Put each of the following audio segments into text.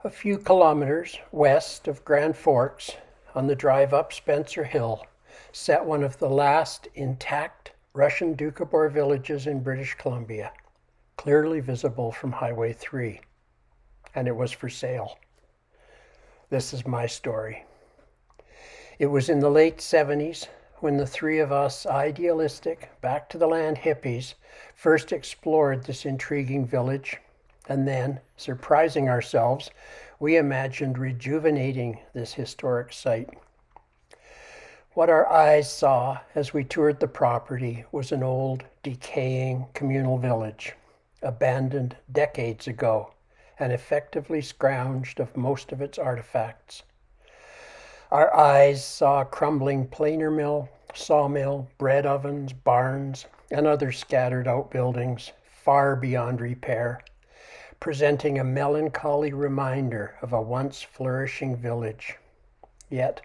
A few kilometers west of Grand Forks, on the drive up Spencer Hill, sat one of the last intact Russian Doukhobor villages in British Columbia, clearly visible from Highway 3, and it was for sale. This is my story. It was in the late 70s when the three of us idealistic, back-to-the-land hippies first explored this intriguing village, and then, surprising ourselves, we imagined rejuvenating this historic site. What our eyes saw as we toured the property was an old, decaying communal village, abandoned decades ago and effectively scrounged of most of its artifacts. Our eyes saw a crumbling planer mill, sawmill, bread ovens, barns, and other scattered outbuildings far beyond repair, presenting a melancholy reminder of a once flourishing village. Yet,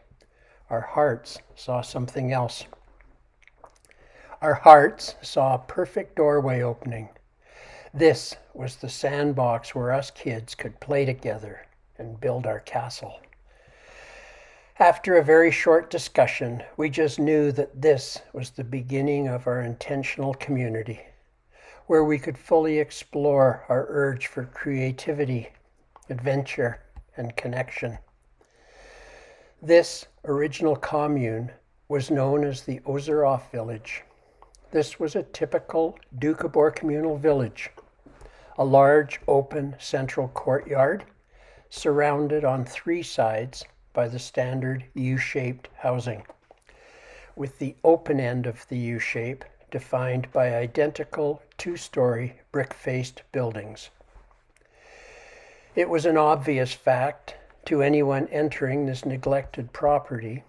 our hearts saw something else. Our hearts saw a perfect doorway opening. This was the sandbox where us kids could play together and build our castle. After a very short discussion, we just knew that this was the beginning of our intentional community, where we could fully explore our urge for creativity, adventure, and connection. This original commune was known as the Doukhobor Village. This was a typical Doukhobor communal village, a large open central courtyard surrounded on three sides by the standard U-shaped housing, with the open end of the U-shape defined by identical two-story brick-faced buildings. It was an obvious fact to anyone entering this neglected property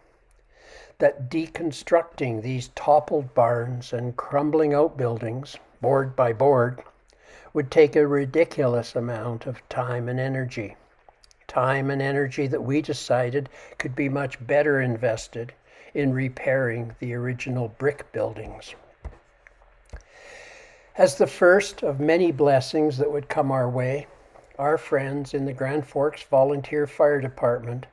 that deconstructing these toppled barns and crumbling outbuildings, board by board, would take a ridiculous amount of time and energy that we decided could be much better invested in repairing the original brick buildings. As the first of many blessings that would come our way, our friends in the Grand Forks Volunteer Fire Department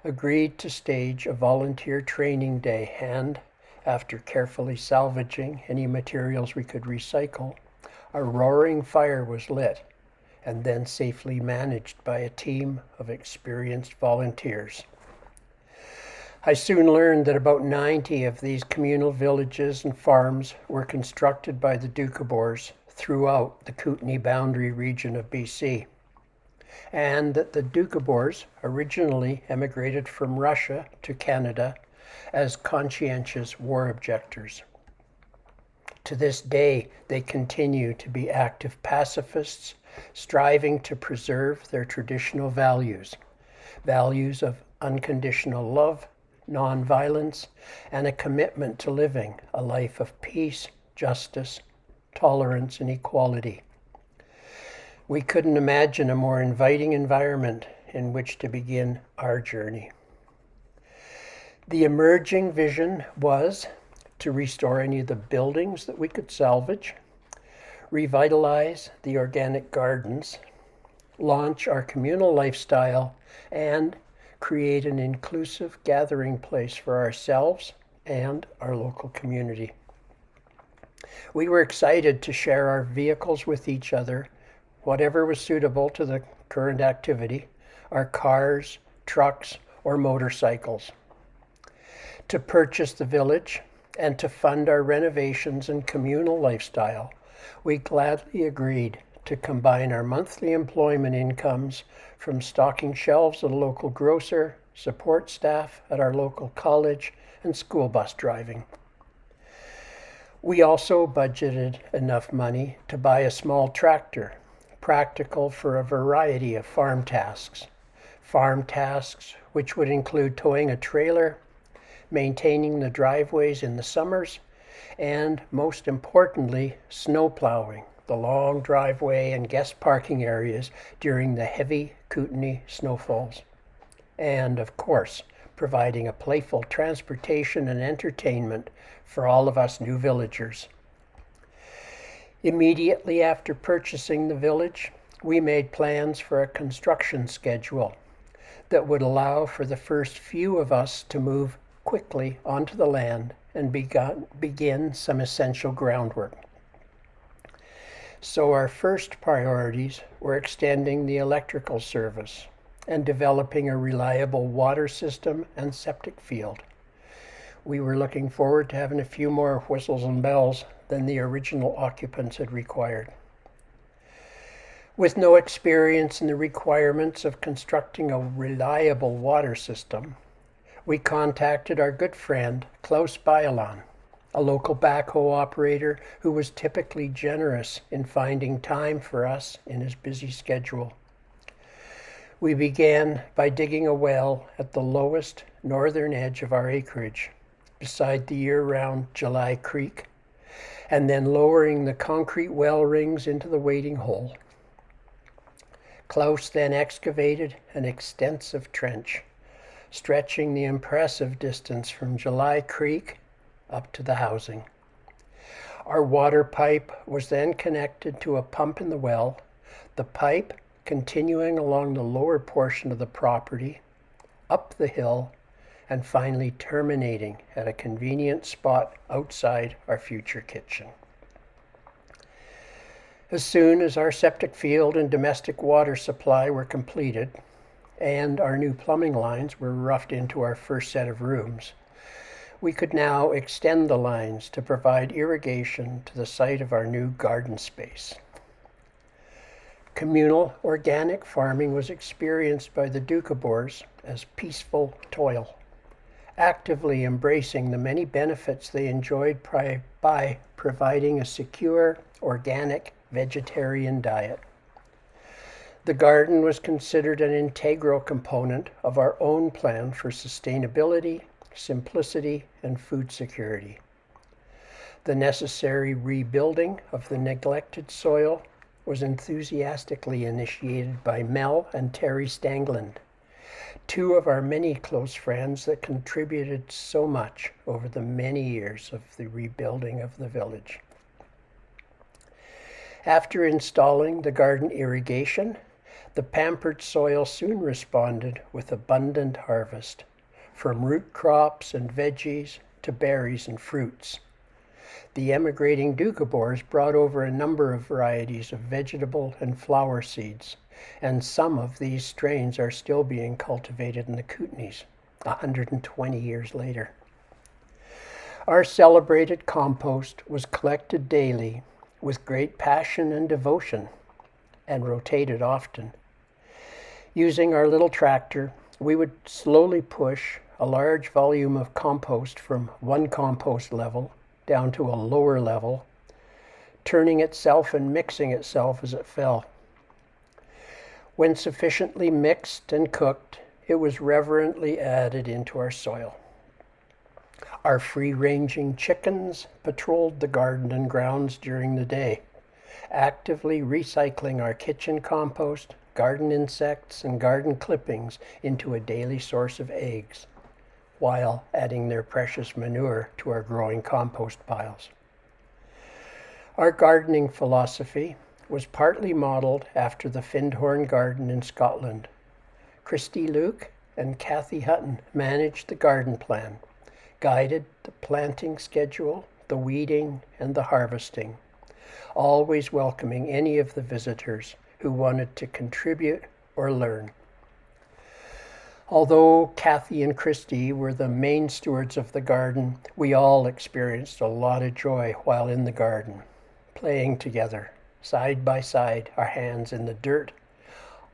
agreed to stage a volunteer training day, and, after carefully salvaging any materials we could recycle, a roaring fire was lit and then safely managed by a team of experienced volunteers. I soon learned that about 90 of these communal villages and farms were constructed by the Doukhobors throughout the Kootenay boundary region of BC, and that the Doukhobors originally emigrated from Russia to Canada as conscientious war objectors. To this day, they continue to be active pacifists, striving to preserve their traditional values of unconditional love, nonviolence, and a commitment to living a life of peace, justice, tolerance, and equality. We couldn't imagine a more inviting environment in which to begin our journey. The emerging vision was to restore any of the buildings that we could salvage, revitalize the organic gardens, launch our communal lifestyle, and create an inclusive gathering place for ourselves and our local community. We were excited to share our vehicles with each other, whatever was suitable to the current activity, our cars, trucks, or motorcycles, to purchase the village and to fund our renovations and communal lifestyle. We gladly agreed to combine our monthly employment incomes from stocking shelves at a local grocer, support staff at our local college, and school bus driving. We also budgeted enough money to buy a small tractor, practical for a variety of farm tasks. Farm tasks which would include towing a trailer, maintaining the driveways in the summers, and most importantly, snow plowing the long driveway and guest parking areas during the heavy Kootenay snowfalls. And of course, providing a playful transportation and entertainment for all of us new villagers. Immediately after purchasing the village, we made plans for a construction schedule that would allow for the first few of us to move quickly onto the land and begin some essential groundwork. So our first priorities were extending the electrical service and developing a reliable water system and septic field. We were looking forward to having a few more whistles and bells than the original occupants had required. With no experience in the requirements of constructing a reliable water system, we contacted our good friend Klaus Bailan, a local backhoe operator who was typically generous in finding time for us in his busy schedule. We began by digging a well at the lowest northern edge of our acreage, beside the year-round July Creek, and then lowering the concrete well rings into the wading hole. Klaus then excavated an extensive trench, stretching the impressive distance from July Creek up to the housing. Our water pipe was then connected to a pump in the well, the pipe continuing along the lower portion of the property, up the hill, and finally terminating at a convenient spot outside our future kitchen. As soon as our septic field and domestic water supply were completed, and our new plumbing lines were roughed into our first set of rooms, we could now extend the lines to provide irrigation to the site of our new garden space. Communal organic farming was experienced by the Doukhobors as peaceful toil, actively embracing the many benefits they enjoyed by providing a secure, organic, vegetarian diet. The garden was considered an integral component of our own plan for sustainability, simplicity, and food security. The necessary rebuilding of the neglected soil was enthusiastically initiated by Mel and Terry Stangland, two of our many close friends that contributed so much over the many years of the rebuilding of the village. After installing the garden irrigation, the pampered soil soon responded with abundant harvest, from root crops and veggies to berries and fruits. The emigrating Doukhobors brought over a number of varieties of vegetable and flower seeds, and some of these strains are still being cultivated in the Kootenays 120 years later. Our celebrated compost was collected daily with great passion and devotion, and rotated often. Using our little tractor, we would slowly push a large volume of compost from one compost level down to a lower level, turning itself and mixing itself as it fell. When sufficiently mixed and cooked, it was reverently added into our soil. Our free-ranging chickens patrolled the garden and grounds during the day, actively recycling our kitchen compost, garden insects, and garden clippings into a daily source of eggs, while adding their precious manure to our growing compost piles. Our gardening philosophy was partly modeled after the Findhorn Garden in Scotland. Christy Luke and Kathy Hutton managed the garden plan, guided the planting schedule, the weeding, and the harvesting, always welcoming any of the visitors who wanted to contribute or learn. Although Kathy and Christy were the main stewards of the garden, we all experienced a lot of joy while in the garden, playing together, side by side, our hands in the dirt,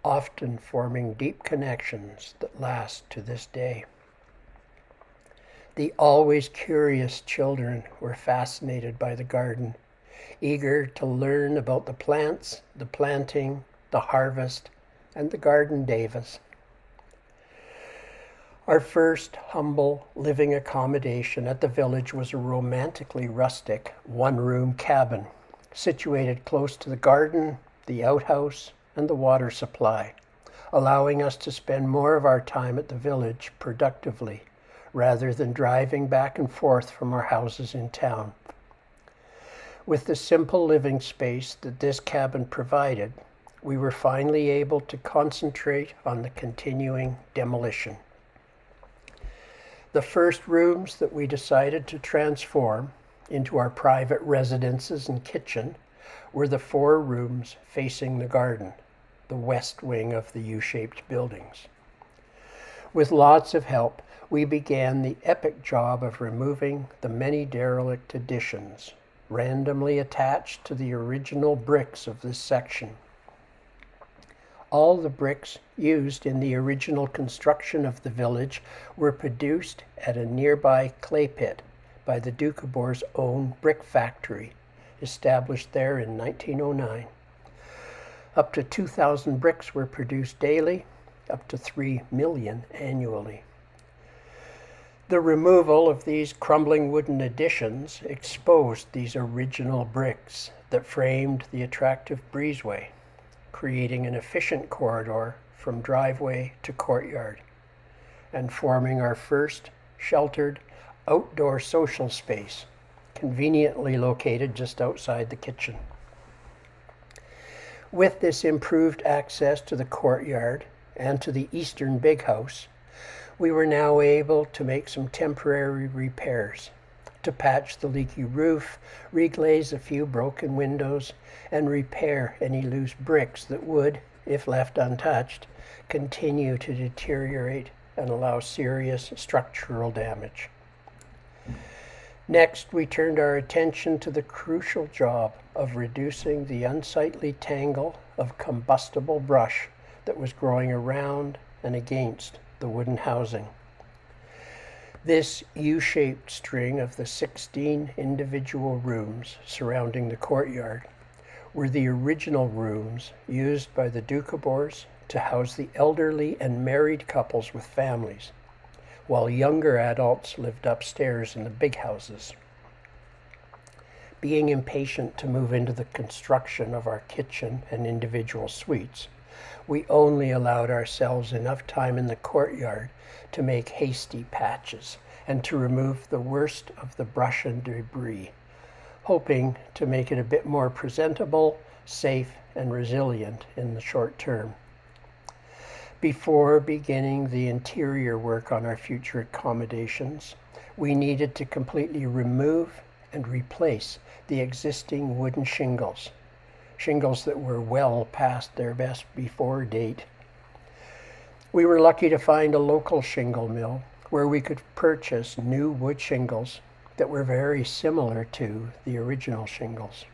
often forming deep connections that last to this day. The always curious children were fascinated by the garden, eager to learn about the plants, the planting, the harvest, and the garden davas. Our first humble living accommodation at the village was a romantically rustic one-room cabin situated close to the garden, the outhouse, and the water supply, allowing us to spend more of our time at the village productively rather than driving back and forth from our houses in town. With the simple living space that this cabin provided, we were finally able to concentrate on the continuing demolition. The first rooms that we decided to transform into our private residences and kitchen were the 4 rooms facing the garden, the west wing of the U-shaped buildings. With lots of help, we began the epic job of removing the many derelict additions randomly attached to the original bricks of this section. All the bricks used in the original construction of the village were produced at a nearby clay pit by the Doukhobors' own brick factory, established there in 1909. Up to 2,000 bricks were produced daily, up to 3 million annually. The removal of these crumbling wooden additions exposed these original bricks that framed the attractive breezeway, creating an efficient corridor from driveway to courtyard, and forming our first sheltered outdoor social space, conveniently located just outside the kitchen. With this improved access to the courtyard and to the eastern big house, we were now able to make some temporary repairs, to patch the leaky roof, reglaze a few broken windows, and repair any loose bricks that would, if left untouched, continue to deteriorate and allow serious structural damage. Next, we turned our attention to the crucial job of reducing the unsightly tangle of combustible brush that was growing around and against the wooden housing. This U-shaped string of the 16 individual rooms surrounding the courtyard were the original rooms used by the Doukhobors to house the elderly and married couples with families, while younger adults lived upstairs in the big houses. Being impatient to move into the construction of our kitchen and individual suites, we only allowed ourselves enough time in the courtyard to make hasty patches and to remove the worst of the brush and debris, hoping to make it a bit more presentable, safe, and resilient in the short term. Before beginning the interior work on our future accommodations, we needed to completely remove and replace the existing wooden shingles that were well past their best before date. We were lucky to find a local shingle mill where we could purchase new wood shingles that were very similar to the original shingles.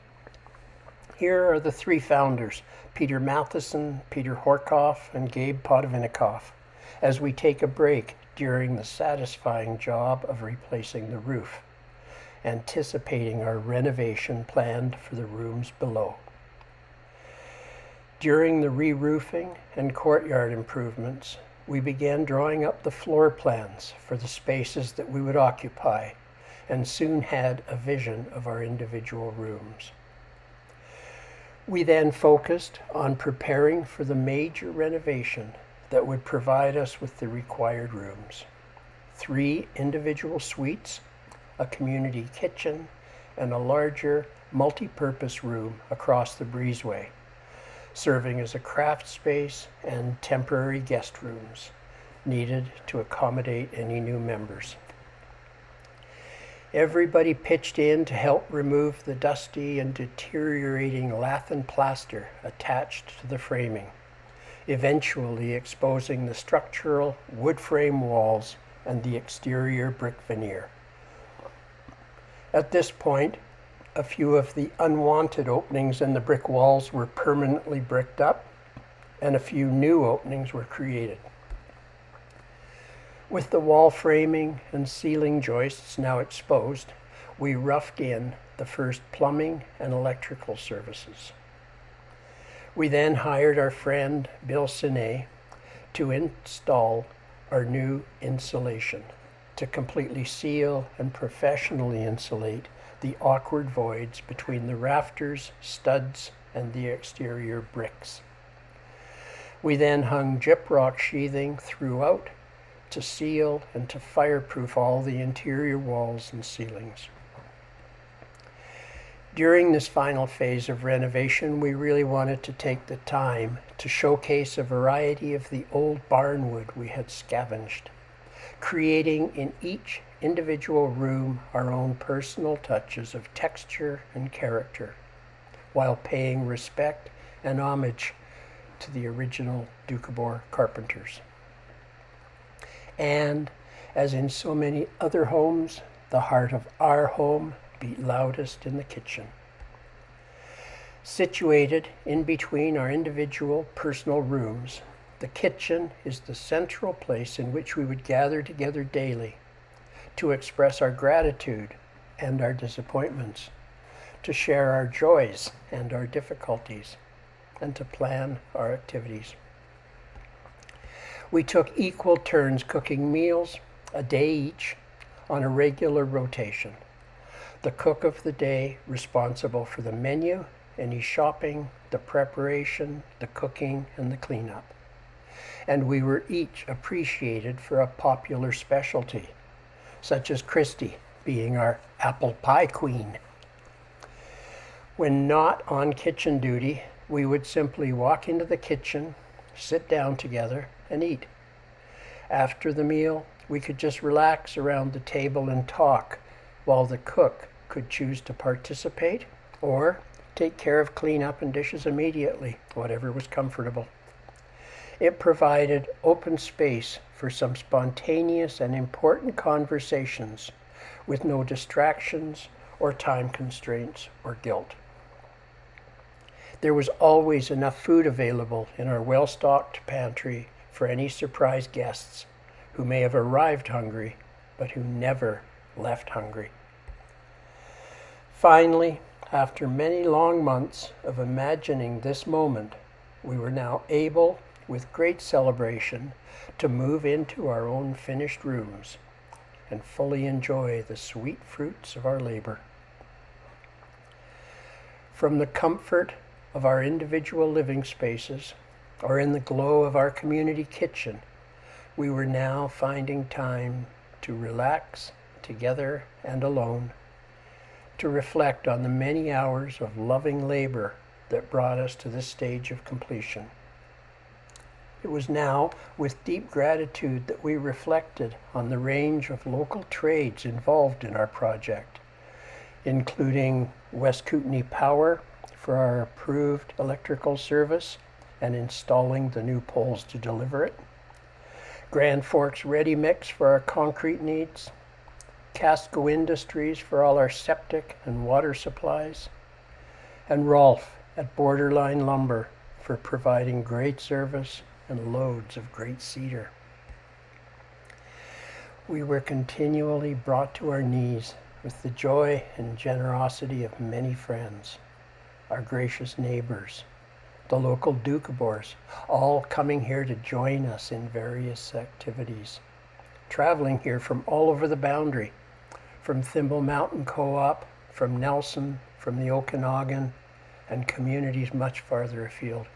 Here are the 3 founders, Peter Matheson, Peter Horkoff, and Gabe Podovinikoff, as we take a break during the satisfying job of replacing the roof, anticipating our renovation planned for the rooms below. During the re-roofing and courtyard improvements, we began drawing up the floor plans for the spaces that we would occupy, and soon had a vision of our individual rooms. We then focused on preparing for the major renovation that would provide us with the required rooms: 3 individual suites, a community kitchen, and a larger multi-purpose room across the breezeway, serving as a craft space and temporary guest rooms needed to accommodate any new members. Everybody pitched in to help remove the dusty and deteriorating lath and plaster attached to the framing, eventually exposing the structural wood frame walls and the exterior brick veneer. At this point, a few of the unwanted openings in the brick walls were permanently bricked up, and a few new openings were created. With the wall framing and ceiling joists now exposed, we roughed in the first plumbing and electrical services. We then hired our friend Bill Sinet to install our new insulation, to completely seal and professionally insulate the awkward voids between the rafters, studs, and the exterior bricks. We then hung gyprock sheathing throughout to seal and to fireproof all the interior walls and ceilings. During this final phase of renovation, we really wanted to take the time to showcase a variety of the old barnwood we had scavenged, creating in each individual room our own personal touches of texture and character, while paying respect and homage to the original Doukhobor carpenters. And, as in so many other homes, the heart of our home beat loudest in the kitchen. Situated in between our individual personal rooms, the kitchen is the central place in which we would gather together daily to express our gratitude and our disappointments, to share our joys and our difficulties, and to plan our activities. We took equal turns cooking meals, a day each, on a regular rotation. The cook of the day responsible for the menu, any shopping, the preparation, the cooking, and the cleanup. And we were each appreciated for a popular specialty, such as Christy being our apple pie queen. When not on kitchen duty, we would simply walk into the kitchen, sit down together, and eat. After the meal, we could just relax around the table and talk, while the cook could choose to participate or take care of cleanup and dishes immediately, whatever was comfortable. It provided open space for some spontaneous and important conversations with no distractions or time constraints or guilt. There was always enough food available in our well-stocked pantry for any surprise guests who may have arrived hungry, but who never left hungry. Finally, after many long months of imagining this moment, we were now able, with great celebration, to move into our own finished rooms and fully enjoy the sweet fruits of our labor. From the comfort of our individual living spaces, or in the glow of our community kitchen, we were now finding time to relax together and alone, to reflect on the many hours of loving labor that brought us to this stage of completion. It was now with deep gratitude that we reflected on the range of local trades involved in our project, including West Kootenay Power for our approved electrical service and installing the new poles to deliver it, Grand Forks Ready Mix for our concrete needs, Casco Industries for all our septic and water supplies, and Rolf at Borderline Lumber for providing great service and loads of great cedar. We were continually brought to our knees with the joy and generosity of many friends, our gracious neighbors, the local Doukhobors, all coming here to join us in various activities, traveling here from all over the boundary, from Thimble Mountain Co-op, from Nelson, from the Okanagan, and communities much farther afield.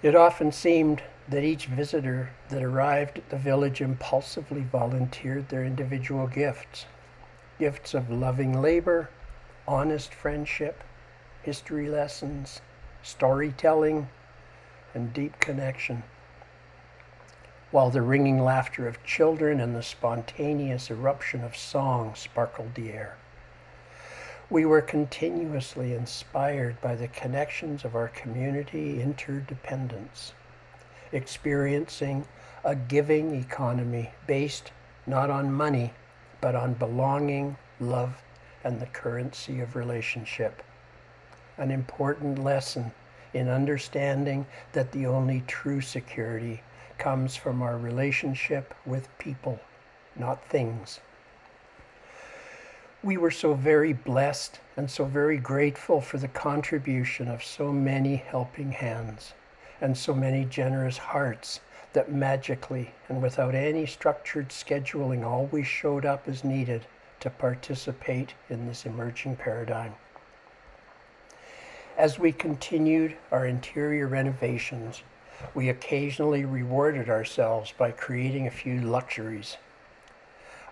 It often seemed that each visitor that arrived at the village impulsively volunteered their individual gifts of loving labor, honest friendship, history lessons, storytelling, and deep connection, while the ringing laughter of children and the spontaneous eruption of song sparkled the air. We were continuously inspired by the connections of our community interdependence, experiencing a giving economy based not on money, but on belonging, love, and the currency of relationship. An important lesson in understanding that the only true security comes from our relationship with people, not things. We were so very blessed and so very grateful for the contribution of so many helping hands and so many generous hearts that magically and without any structured scheduling always showed up as needed to participate in this emerging paradigm. As we continued our interior renovations, we occasionally rewarded ourselves by creating a few luxuries.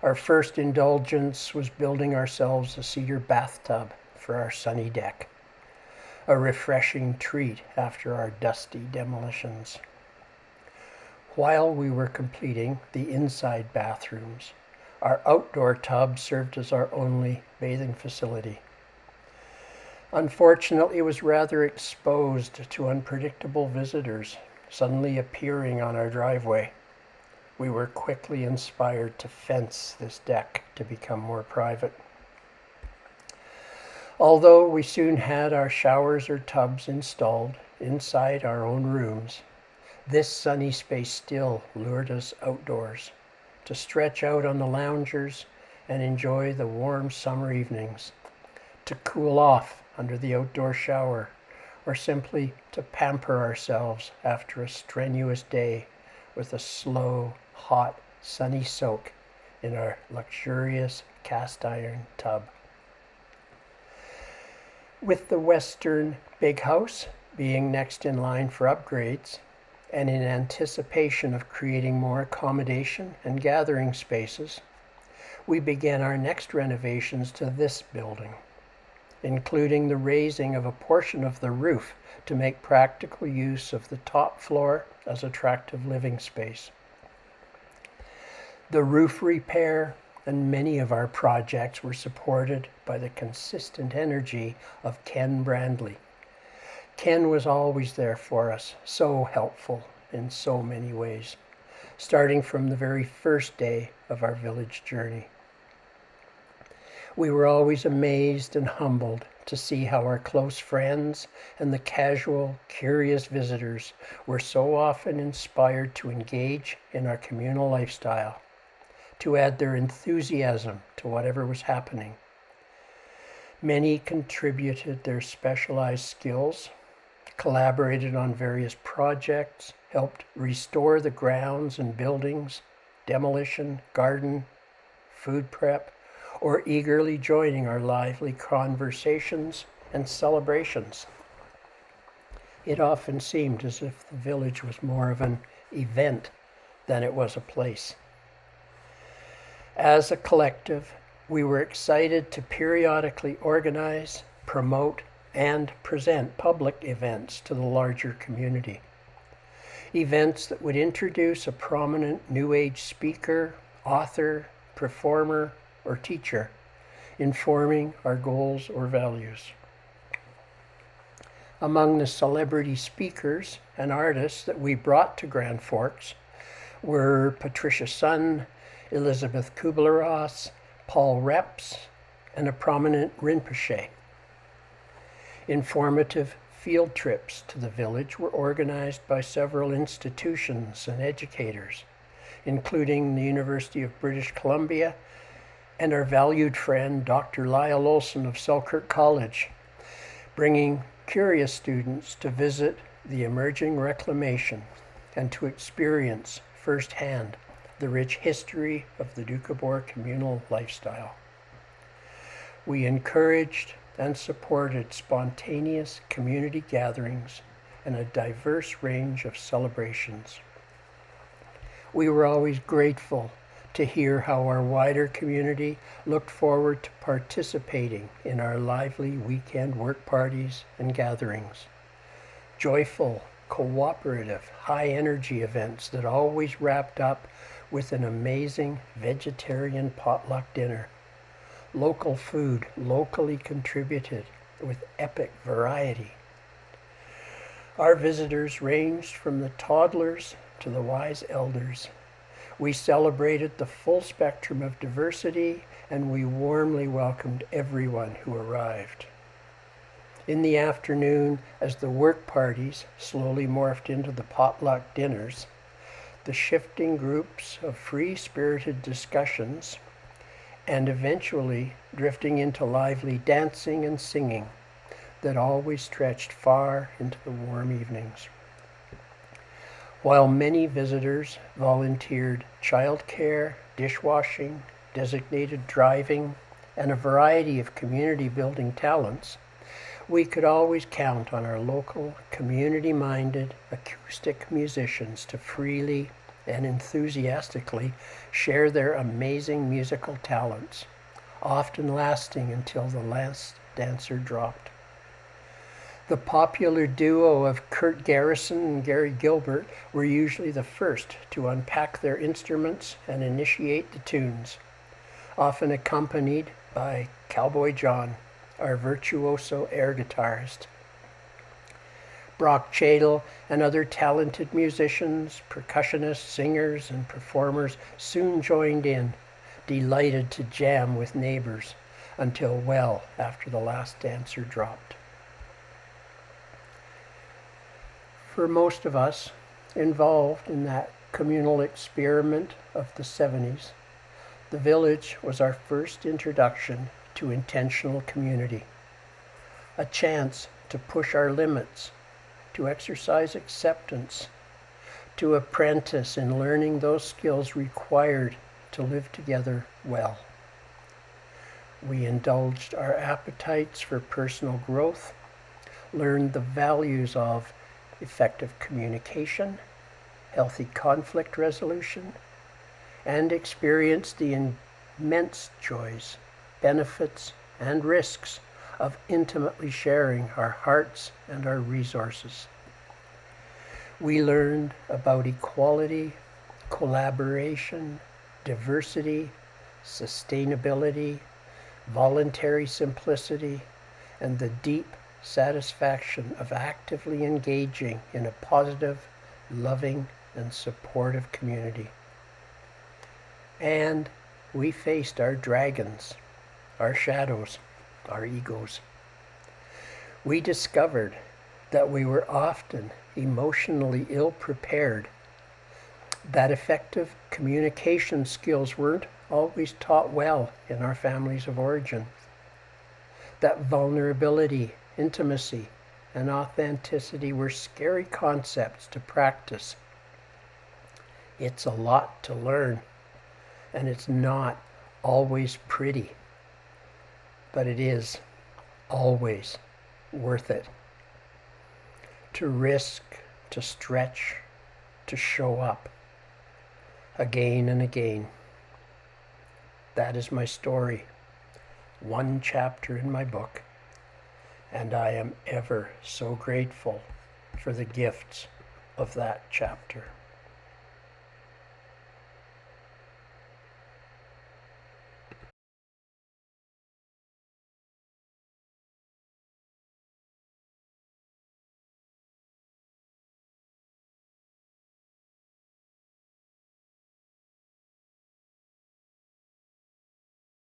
Our first indulgence was building ourselves a cedar bathtub for our sunny deck, a refreshing treat after our dusty demolitions. While we were completing the inside bathrooms, our outdoor tub served as our only bathing facility. Unfortunately, it was rather exposed to unpredictable visitors suddenly appearing on our driveway. We were quickly inspired to fence this deck to become more private. Although we soon had our showers or tubs installed inside our own rooms, this sunny space still lured us outdoors to stretch out on the loungers and enjoy the warm summer evenings, to cool off under the outdoor shower, or simply to pamper ourselves after a strenuous day with a slow, hot, sunny soak in our luxurious cast iron tub. With the western big house being next in line for upgrades, and in anticipation of creating more accommodation and gathering spaces, we began our next renovations to this building, including the raising of a portion of the roof to make practical use of the top floor as attractive living space. The roof repair and many of our projects were supported by the consistent energy of Ken Brandley. Ken was always there for us, so helpful in so many ways, starting from the very first day of our village journey. We were always amazed and humbled to see how our close friends and the casual, curious visitors were so often inspired to engage in our communal lifestyle, to add their enthusiasm to whatever was happening. Many contributed their specialized skills, collaborated on various projects, helped restore the grounds and buildings, demolition, garden, food prep, or eagerly joining our lively conversations and celebrations. It often seemed as if the village was more of an event than it was a place. As a collective, we were excited to periodically organize, promote, and present public events to the larger community. Events that would introduce a prominent New Age speaker, author, performer, or teacher, informing our goals or values. Among the celebrity speakers and artists that we brought to Grand Forks were Patricia Sun, Elizabeth Kubler-Ross, Paul Reps, and a prominent Rinpoche. Informative field trips to the village were organized by several institutions and educators, including the University of British Columbia and our valued friend Dr. Lyle Olson of Selkirk College, bringing curious students to visit the emerging reclamation and to experience firsthand the rich history of the Doukhobor communal lifestyle. We encouraged and supported spontaneous community gatherings and a diverse range of celebrations. We were always grateful to hear how our wider community looked forward to participating in our lively weekend work parties and gatherings. Joyful, cooperative, high-energy events that always wrapped up with an amazing vegetarian potluck dinner. Local food, locally contributed, with epic variety. Our visitors ranged from the toddlers to the wise elders. We celebrated the full spectrum of diversity, and we warmly welcomed everyone who arrived. In the afternoon, as the work parties slowly morphed into the potluck dinners, the shifting groups of free-spirited discussions, and eventually drifting into lively dancing and singing that always stretched far into the warm evenings. While many visitors volunteered childcare, dishwashing, designated driving, and a variety of community-building talents, we could always count on our local, community-minded acoustic musicians to freely and enthusiastically share their amazing musical talents, often lasting until the last dancer dropped. The popular duo of Kurt Garrison and Gary Gilbert were usually the first to unpack their instruments and initiate the tunes, often accompanied by Cowboy John, our virtuoso air guitarist. Brock Chadle and other talented musicians, percussionists, singers, and performers soon joined in, delighted to jam with neighbors until well after the last dancer dropped. For most of us involved in that communal experiment of the 70s, the village was our first introduction to intentional community, a chance to push our limits, to exercise acceptance, to apprentice in learning those skills required to live together well. We indulged our appetites for personal growth, learned the values of effective communication, healthy conflict resolution, and experienced the immense joys, benefits, and risks of intimately sharing our hearts and our resources. We learned about equality, collaboration, diversity, sustainability, voluntary simplicity, and the deep satisfaction of actively engaging in a positive, loving, and supportive community. And we faced our dragons, our shadows, our egos. We discovered that we were often emotionally ill-prepared, that effective communication skills weren't always taught well in our families of origin, that vulnerability, intimacy, and authenticity were scary concepts to practice. It's a lot to learn, and it's not always pretty, but it is always worth it. To risk, to stretch, to show up again and again. That is my story, one chapter in my book, and I am ever so grateful for the gifts of that chapter.